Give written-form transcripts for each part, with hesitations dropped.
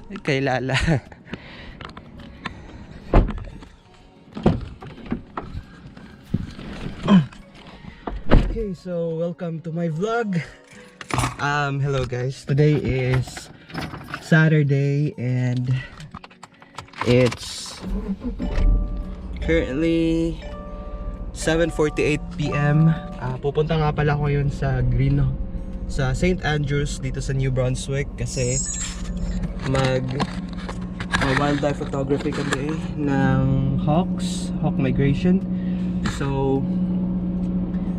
Kay Lala. Okay, so welcome to my vlog. Hello guys. Today is Saturday and it's currently 7:48 PM. Pupunta nga pala ko yun sa sa Saint Andrews dito sa New Brunswick kasi wildlife photography kami ng hawk migration. So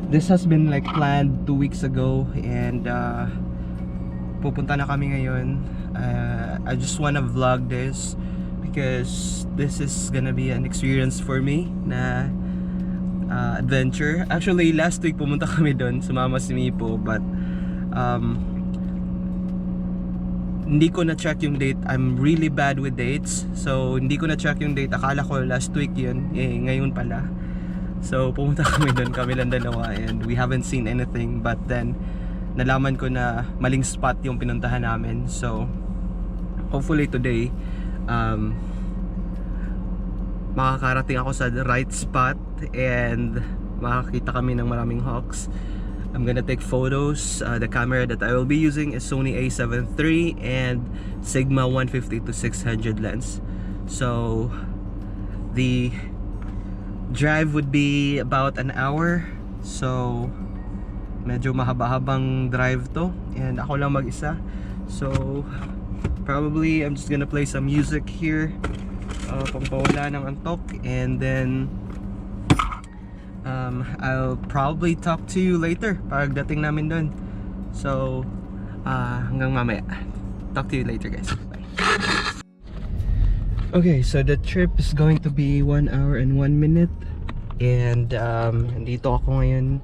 this has been like planned 2 weeks ago and pupunta na kami ngayon. I just wanna vlog this because this is gonna be an experience for me na adventure. Actually last week pumunta kami doon, sumama si Mipo, but hindi ko na check yung date. I'm really bad with dates, so hindi ko na check yung date. Akala ko last week yun, ngayon pala. So pumunta kami doon, kami lang dalawa, and we haven't seen anything. But then nalaman ko na maling spot yung pinuntahan namin. So hopefully today makakarating ako sa right spot and makakita kami ng maraming hawks. I'm gonna take photos. The camera that I will be using is Sony A7 III and Sigma 150 to 600 lens. So the drive would be about an hour. So medyo mahaba-habang drive to, and ako lang mag-isa. So probably I'm just gonna play some music here, pampawala ng antok, and then I'll probably talk to you later pagdating namin doon. So hanggang mamaya. Talk to you later guys. Bye. Okay, so the trip is going to be 1 hour and 1 minute. And nandito ako ngayon,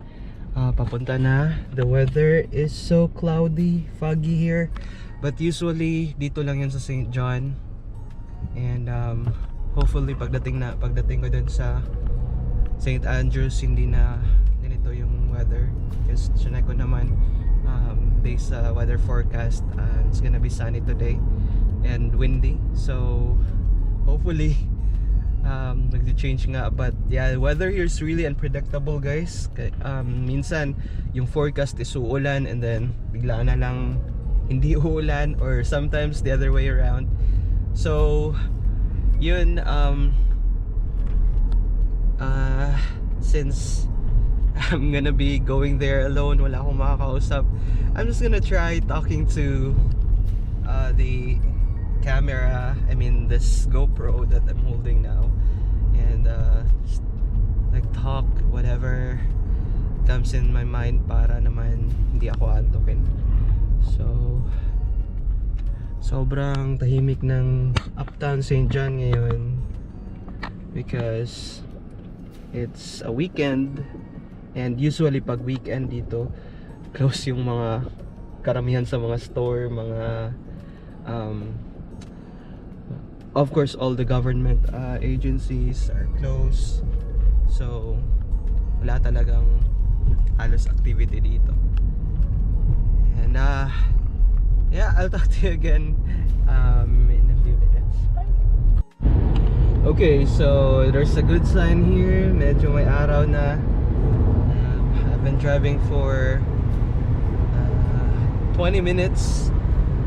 papunta na. The weather is so cloudy, foggy here, but usually dito lang yun sa St. John. And hopefully pagdating ko dun sa Saint Andrews, hindi na ganito yung weather. Kasi chinek ko naman, based sa weather forecast, it's gonna be sunny today and windy. So hopefully nag-change nga. But yeah, weather here is really unpredictable guys. Minsan yung forecast is uulan and then bigla na lang hindi uulan, or sometimes the other way around. So yun, since I'm gonna be going there alone, wala akong makakausap, I'm just gonna try talking to the camera, I mean this GoPro that I'm holding now, and just like talk whatever comes in my mind para naman hindi ako antukin. So sobrang tahimik ng Uptown St. John ngayon because it's a weekend, and usually pag weekend dito close yung mga karamihan sa mga store, mga of course all the government agencies are closed. So wala talagang halos activity dito. And yeah, I'll talk to you again in a few minutes. Bye. Okay, so there's a good sign here. Medyo may araw na. I've been driving for 20 minutes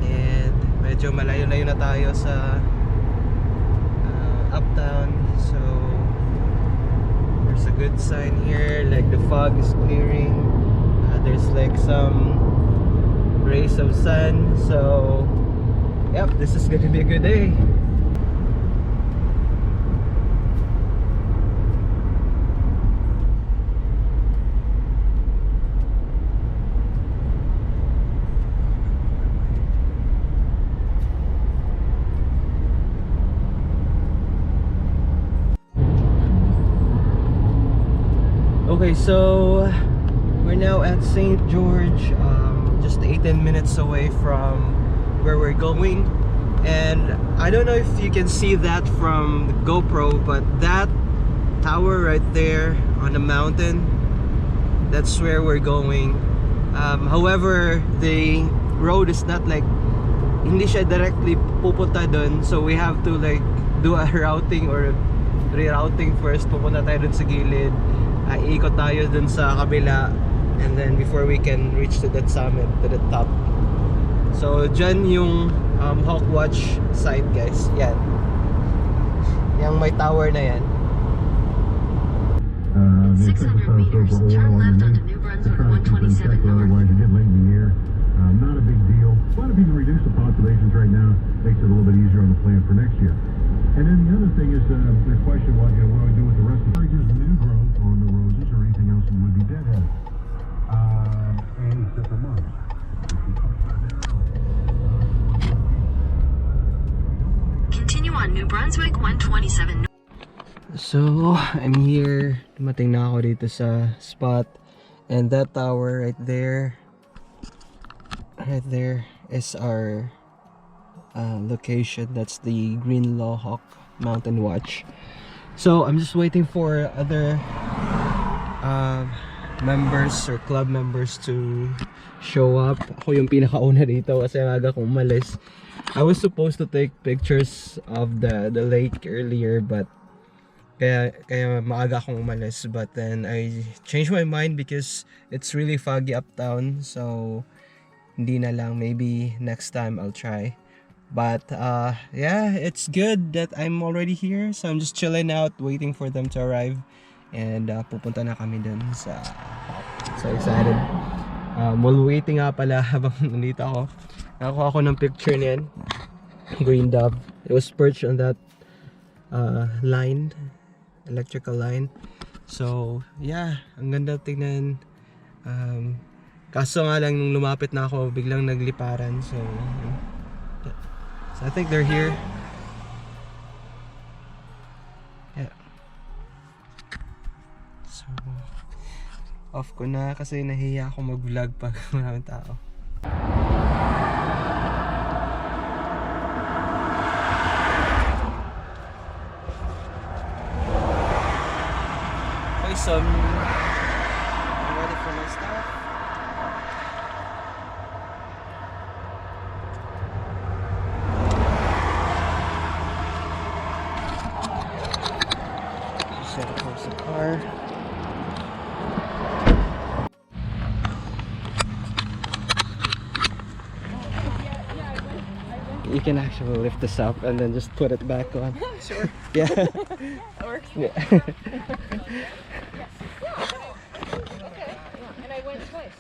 and medyo malayo-layo na tayo sa Uptown. So there's a good sign here, like the fog is clearing. There's like some rays of sun. So yep, this is gonna be a good day. Okay, so we're now at St. George, just 18 minutes away from where we're going. And I don't know if you can see that from the GoPro, but that tower right there on the mountain, that's where we're going. However, the road is not like hindi siya directly pupunta dun, so we have to like do a routing or rerouting first. Pupunta tayo dun sa gilid, iikot tayo dun sa kabila, and then before we can reach to that summit, to the top. So dyan yung Hawk Watch site, guys. Yan, yung may tower na yan. 600 meters, turn left onto New Brunswick 127 North. Otherwise, you get late in the year. Not a big deal. But if you can reduce the populations right now, makes it a little bit easier on the plan for next year. And then the other thing is the question was, what do we do with the rest of the new growth on the roses or anything else that would be deadheaded? Except for mums. Continue on New Brunswick 127 North. So, I'm here. Dumating na ako dito sa spot. And that tower right there is our location. That's the Greenlaw Hawk Mountain Watch. So, I'm just waiting for other members or club members to show up. Ako yung pinakauna dito kasi aga kong umalis. I was supposed to take pictures of the lake earlier, but kaya maaga akong umalis, but then I changed my mind because it's really foggy uptown, so hindi na lang, maybe next time I'll try. But yeah, it's good that I'm already here, so I'm just chilling out waiting for them to arrive, and pupunta na kami dun sa so excited. While waiting nga pala habang nandito ako, nakakuha ako ng picture niyan, green dove. It was perched on that line, electrical line. So yeah, ang ganda tingnan. Kaso nga lang nung lumapit na ako, biglang nagliparan. So I think they're here. Yeah. So off ko na kasi nahiya ako mag-vlog pag maraming tao. I'm ready for my stuff. Set up the car. You can actually lift this up and then just put it back on. Sure. Yeah. That works. Yeah. And I went twice.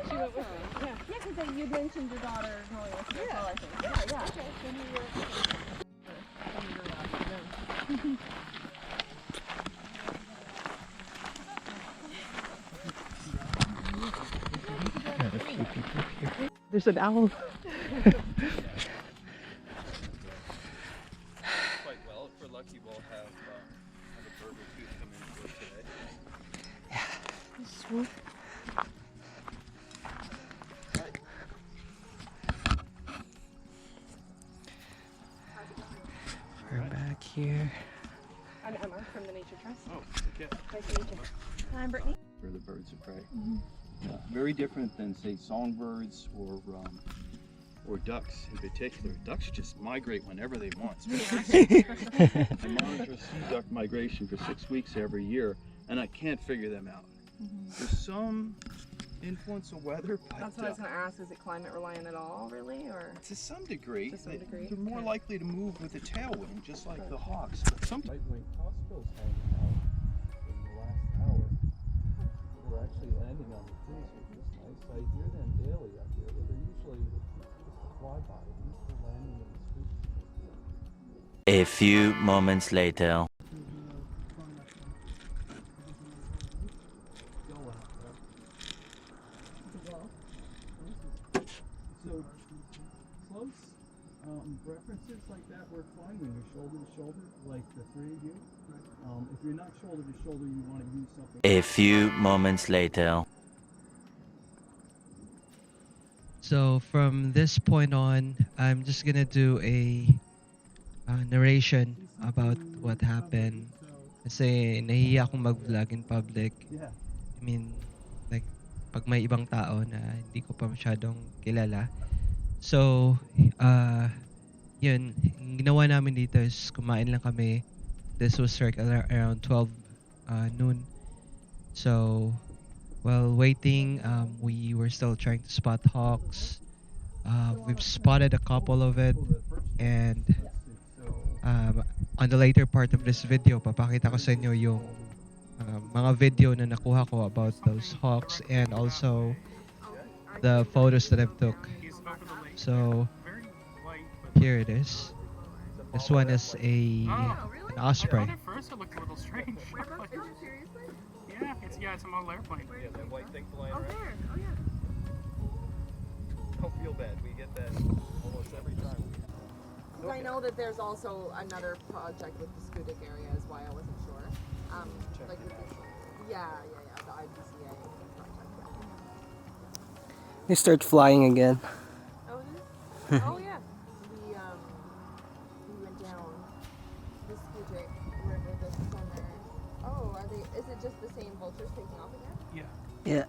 She went with me. Yeah, because you mentioned your daughter going with you as well, I think. Yeah. Okay. Then you were There's an owl. Quite well. If we're lucky, we'll have a bird or two come in for today. Yeah. Swoop. We're back here. I'm Emma from the Nature Trust. Oh, okay. Nice to meet you. I'm Brittany. For the birds of prey. Very different than, say, songbirds or ducks in particular. Ducks just migrate whenever they want. I monitor sea duck migration for 6 weeks every year, and I can't figure them out. There's some influence of weather, but That's what I was going to ask. Is it climate reliant at all, really, or? to some degree, To some degree, they're more okay. likely to move with the tailwind, just like the hawks. But some right-wing crossbills hanging out in the last hour. We're actually landing on the trees, which is nice. I hear them daily up here, but they're usually just a flyby. They're landing in the streets. A few moments later. So close references like that work fine when you're shoulder to shoulder, like the three of you. If you're not shoulder to shoulder, you want to use something. A few moments later. So from this point on, I'm just gonna do a narration about what happened. Kasi nahihiya akong mag-vlog in public. Yeah. I mean, like, pag may ibang tao na hindi ko pa masyadong kilala. So, yun, yung ginawa namin dito is kumain lang kami. This was like around 12 noon. So, while waiting, we were still trying to spot hawks. We've spotted a couple of it, and on the later part of this video, papakita ko sa inyo yung mga video na nakuha ko about those hawks and also the photos that I've took. So, here it is. This one is an osprey. At first it looked a little strange. Seriously? Yeah, it's a model airplane. Yeah, that white thing flying Oh, around. there. Oh, yeah. Don't feel bad. We get that almost every time. Because I know that there's also another project with the Skudik area, is why I wasn't sure. Check Like it with out. this, yeah, the IPCA project. They start flying again. Oh, it is? Oh, yeah. We went down the Skudik River this summer. Oh, is it just the same vultures taking off again? Yeah.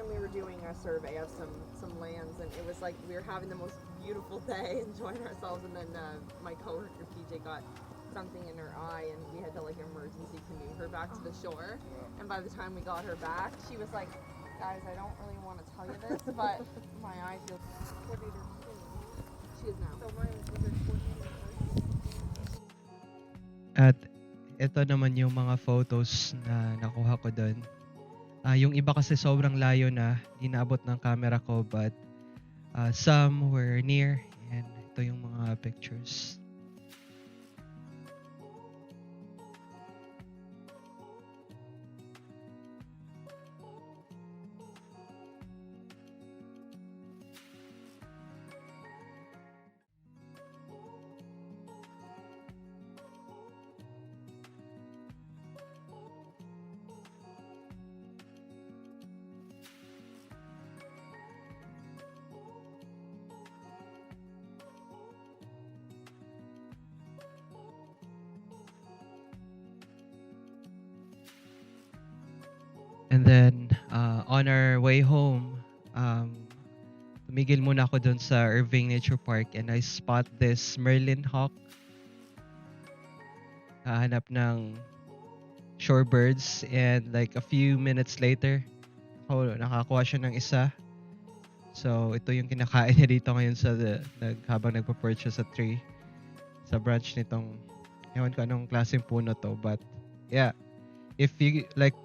And we were doing a survey of some lands, and it was like we were having the most beautiful day, enjoying ourselves, and then my coworker PJ got something in her eye, and we had to like emergency canoe her back to the shore. And by the time we got her back, she was like, "Guys, I don't really want to tell you this, but my eye feels coordinator. She is now. So mine was her coordinator. At ito naman yung mga photos na nakuha ko doon. Yung iba kasi sobrang layo na, di naabot ng camera ko, but some were near, and ito yung mga pictures. And then, on our way home, tumigil muna ako dun sa Irving Nature Park, and I spot this Merlin hawk. Hanap ng shorebirds, and like a few minutes later, nakakuha siya ng isa. So, ito yung kinakain niya dito ngayon habang nagpa-perch siya sa tree, sa branch nitong, ewan ko anong klaseng puno to, but yeah, if you like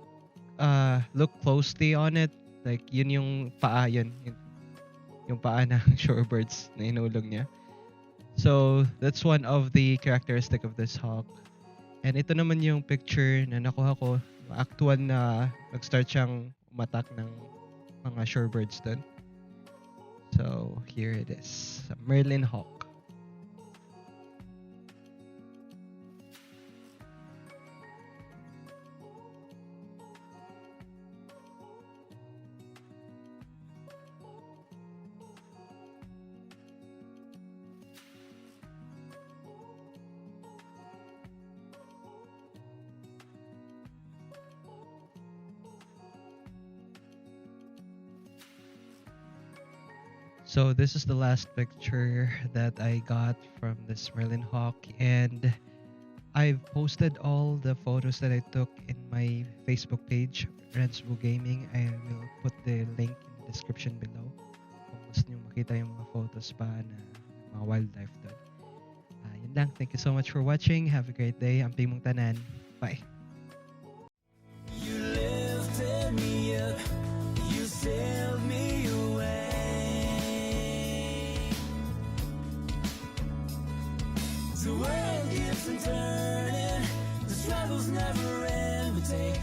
look closely on it, like yun yung paa, yung paa ng shorebirds na inulog niya. So that's one of the characteristic of this hawk. And ito naman yung picture na nakuha ko, actual na nag-start siyang umatak ng mga shorebirds dun. So here it is, a Merlin hawk. So this is the last picture that I got from this Merlin hawk, and I've posted all the photos that I took in my Facebook page, Rensbo Gaming. I will put the link in the description below kung gusto nyo makita yung mga photos pa na mga wildlife doon. Yun lang. Thank you so much for watching. Have a great day. Amping mong tanan. Bye. You lifted me up, you sailed me away. The world keeps on turning, the struggles never end, but take